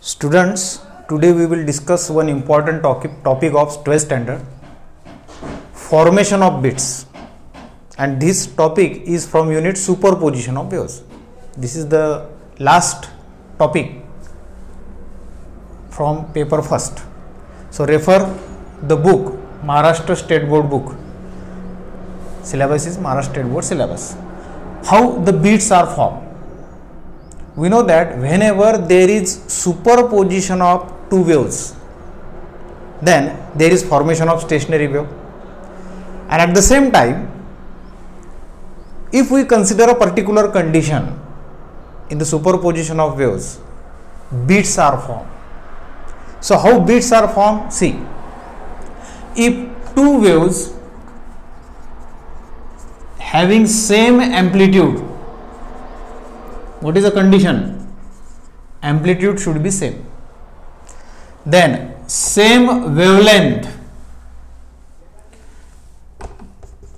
Students, today we will discuss one important topic of 12th standard, formation of bits, and this topic is from unit superposition of waves. This is the last topic from paper first. So refer the book, Maharashtra State Board book. Syllabus is Maharashtra State Board syllabus. How the bits are formed? We know that whenever there is superposition of two waves, then there is formation of stationary wave. And at the same time, if we consider a particular condition in the superposition of waves, bits are formed. So how bits are formed? See, if two waves having same amplitude, what is the condition? Amplitude should be same. Then same wavelength,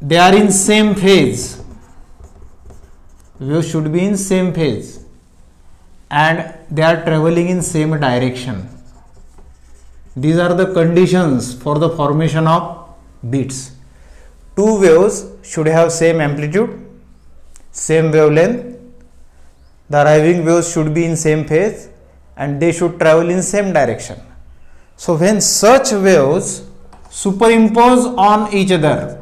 they are in same phase. Waves should be in same phase and they are traveling in same direction. These are the conditions for the formation of bits. Two waves should have same amplitude, same wavelength. The arriving waves should be in same phase and they should travel in same direction. So when such waves superimpose on each other,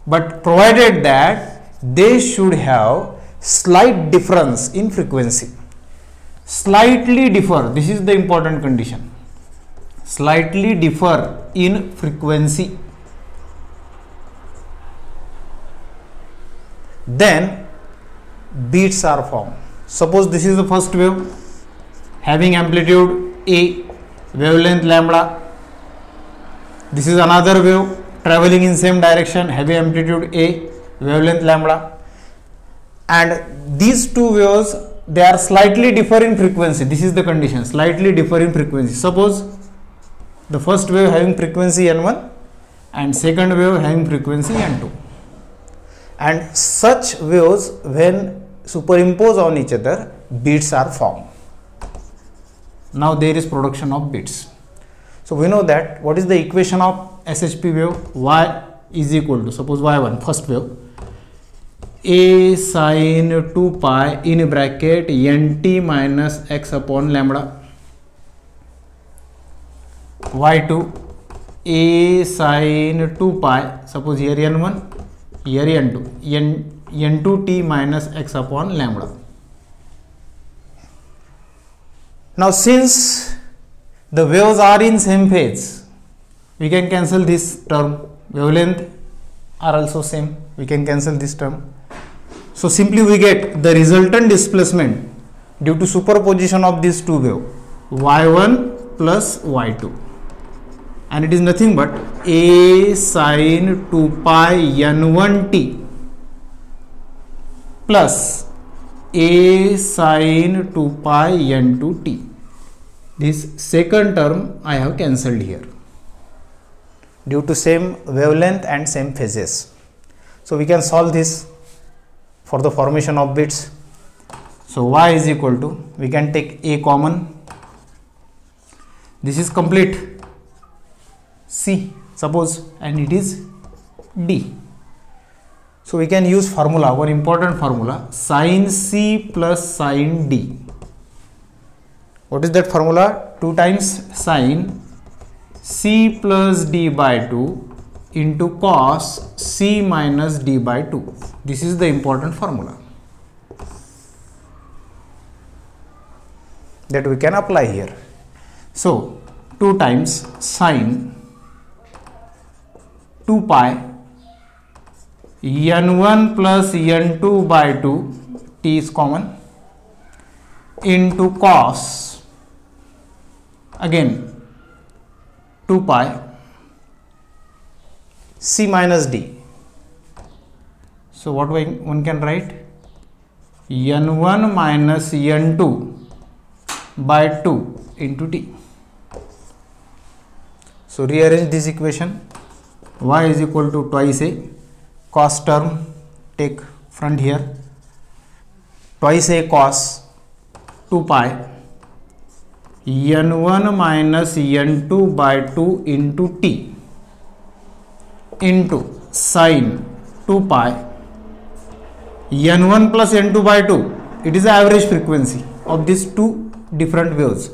but provided that they should have slight difference in frequency. Slightly differ, this is the important condition. Slightly differ in frequency. Then bits are formed. Suppose this is the first wave having amplitude A, wavelength lambda. This is another wave traveling in same direction having amplitude A, wavelength lambda. And these two waves, they are slightly differ in frequency. This is the condition, slightly differ in frequency. Suppose the first wave having frequency N1 and second wave having frequency N2. And such waves, when superimpose on each other, bits are formed. Now there is production of bits. So we know that what is the equation of SHP wave? Y is equal to, suppose Y1, first wave, A sin 2 pi in bracket nt minus x upon lambda. Y2, A sin 2 pi, suppose here N1, here N2, N2t minus x upon lambda. Now since the waves are in same phase, we can cancel this term. Wavelength are also same, we can cancel this term. So simply we get the resultant displacement due to superposition of these two waves, y1 plus y2, and it is nothing but A sin 2 pi n1t plus A sin 2 pi n2t. This second term I have cancelled here due to same wavelength and same phases. So we can solve this for the formation of bits. So y is equal to, we can take A common. This is complete C, suppose, and it is D. So we can use formula, one important formula, sin C plus sin D. What is that formula? 2 times sin C plus D by 2 into cos C minus D by 2. This is the important formula that we can apply here. So 2 times sin 2 pi n1 plus n2 by 2, t is common, into cos, again 2 pi C minus D. So what one can write? N1 minus N2 by 2 into T. So rearrange this equation. Y is equal to twice A, cos term take front here, twice A cos 2 pi n1 minus n2 by 2 into t into sine 2 pi n1 plus n2 by 2. It is the average frequency of these two different waves.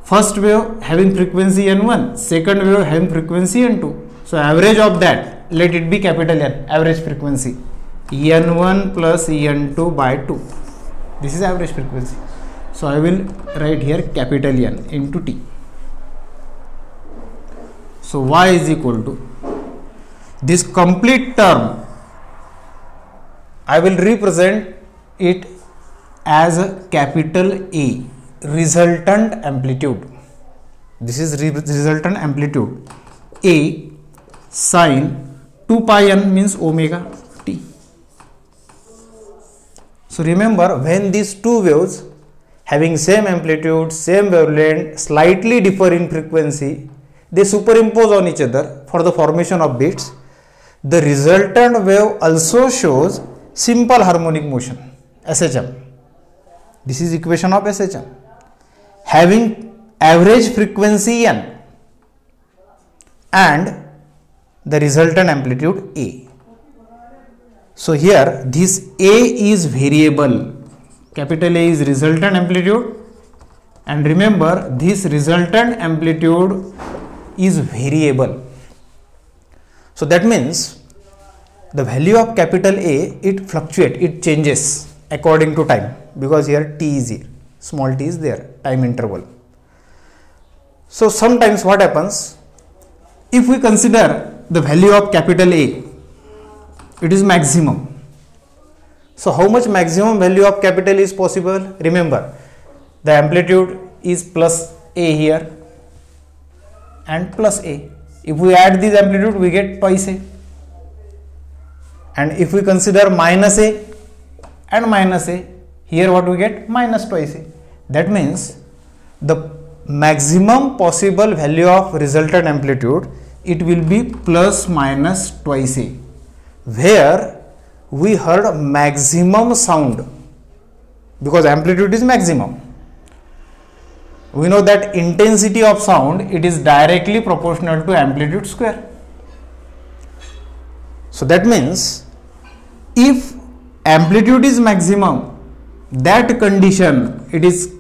First wave having frequency n1, second wave having frequency n2. So average of that, let it be capital N, average frequency n1 plus n2 by 2. This is average frequency. So I will write here capital N into t. So y is equal to this complete term. I will represent it as a capital A, resultant amplitude. This is resultant amplitude A sine 2 pi n means omega t. So remember, when these two waves having same amplitude, same wavelength, slightly differ in frequency, they superimpose on each other for the formation of beats. The resultant wave also shows simple harmonic motion, SHM. This is equation of SHM. Having average frequency n and the resultant amplitude A. So here this A is variable. Capital A is resultant amplitude, and remember this resultant amplitude is variable. So that means the value of capital A, it fluctuates, it changes according to time, because here t is here, small t is there, time interval. So sometimes what happens, if we consider the value of capital A, it is maximum. So how much maximum value of capital is possible? Remember, the amplitude is plus A here and plus A. If we add this amplitude, we get twice A. And if we consider minus A and minus A, here what we get? Minus twice A. That means the maximum possible value of resultant amplitude, it will be plus minus twice A, where we heard maximum sound because amplitude is maximum. We know that intensity of sound, it is directly proportional to amplitude square. So that means if amplitude is maximum, that condition, it is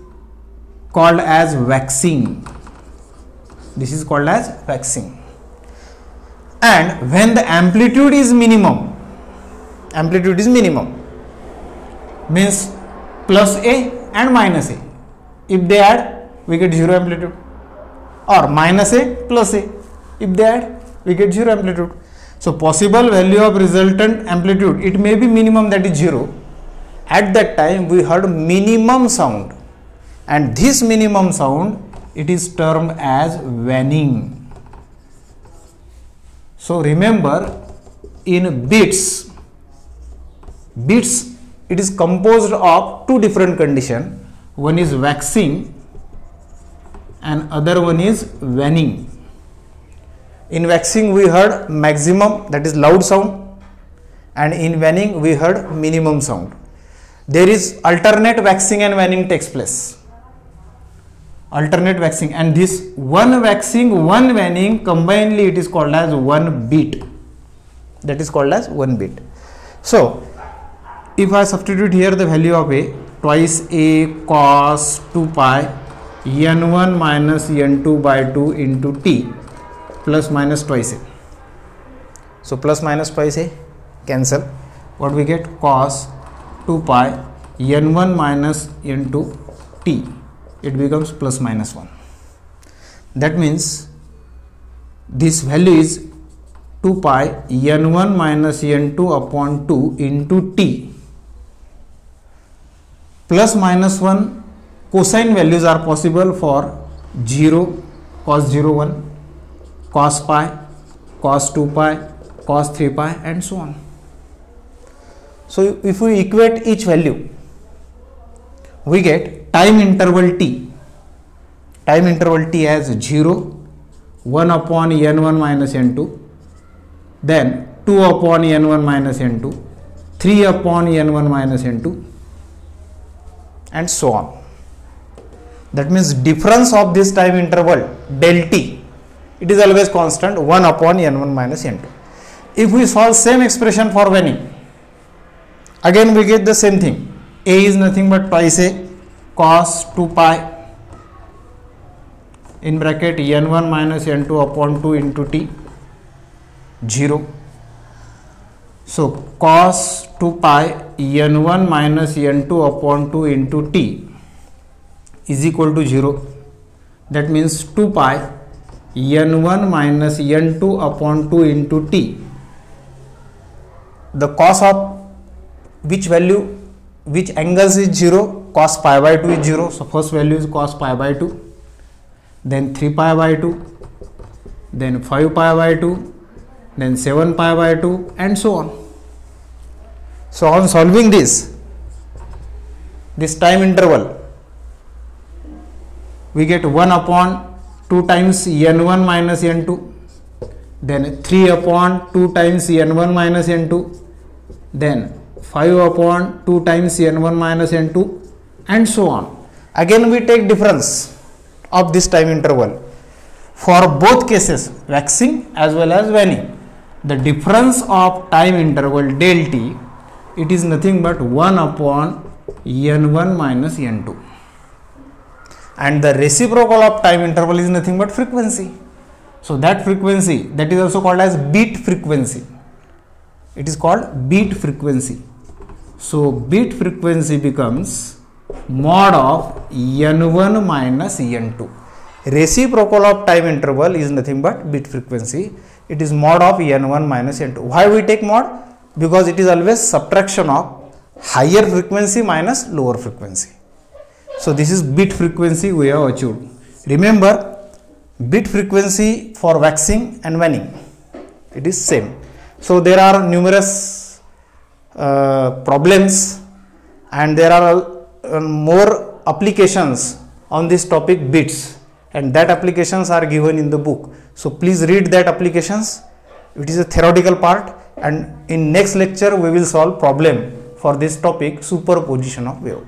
called as waxing. This is called as waxing. And when the amplitude is minimum means plus A and minus A. If they add, we get zero amplitude, or minus A plus A. If they add, we get zero amplitude. So possible value of resultant amplitude, it may be minimum, that is zero. At that time we heard minimum sound, and this minimum sound, it is termed as waning. So remember, in beats, it is composed of two different conditions. One is waxing and other one is waning. In waxing we heard maximum, that is loud sound, and in waning we heard minimum sound. There is alternate waxing and waning takes place. Alternate waxing, and this one waxing, one waning, combinedly it is called as one beat. That is called as one beat. So if I substitute here the value of A, twice A cos 2 pi n1 minus n2 by 2 into t plus minus twice A. So plus minus twice A cancel. What we get? Cos 2 pi n1 minus n2 t. It becomes plus minus 1. That means this value is 2 pi n1 minus n2 upon 2 into t. Plus minus 1 cosine values are possible for 0, cos 0, 1, cos pi, cos 2 pi, cos 3 pi, and so on. So if we equate each value, we get time interval t. Time interval t as 0, 1 upon n1 minus n2, then 2 upon n1 minus n2, 3 upon n1 minus n2, and so on. That means difference of this time interval del t, it is always constant 1 upon n1 minus n2. If we solve same expression for waning, again we get the same thing. A is nothing but twice a cos 2 pi in bracket n1 minus n2 upon 2 into t, 0. So cos 2 pi n1 minus n2 upon 2 into t is equal to 0. That means 2 pi n1 minus n2 upon 2 into t. The cos of which value, which angles is 0? Cos pi by 2 is 0. So first value is cos pi by 2. Then 3 pi by 2. Then 5 pi by 2. Then 7 pi by 2 and so on. So on solving this time interval, we get 1 upon 2 times n1 minus n2, then 3 upon 2 times n1 minus n2, then 5 upon 2 times n1 minus n2 and so on. Again we take difference of this time interval for both cases, waxing as well as waning. The difference of time interval del t, it is nothing but 1 upon n1 minus n2. And the reciprocal of time interval is nothing but frequency. So that frequency, that is also called as beat frequency. It is called beat frequency. So beat frequency becomes mod of n1 minus n2. Reciprocal of time interval is nothing but beat frequency. It is mod of n1 minus n2. Why we take mod? Because it is always subtraction of higher frequency minus lower frequency. So this is beat frequency we have achieved. Remember, beat frequency for waxing and waning, it is same. So there are numerous problems and there are more applications on this topic beats, and that applications are given in the book. So please read that applications. It is a theoretical part, and in next lecture we will solve problem for this topic, superposition of wave.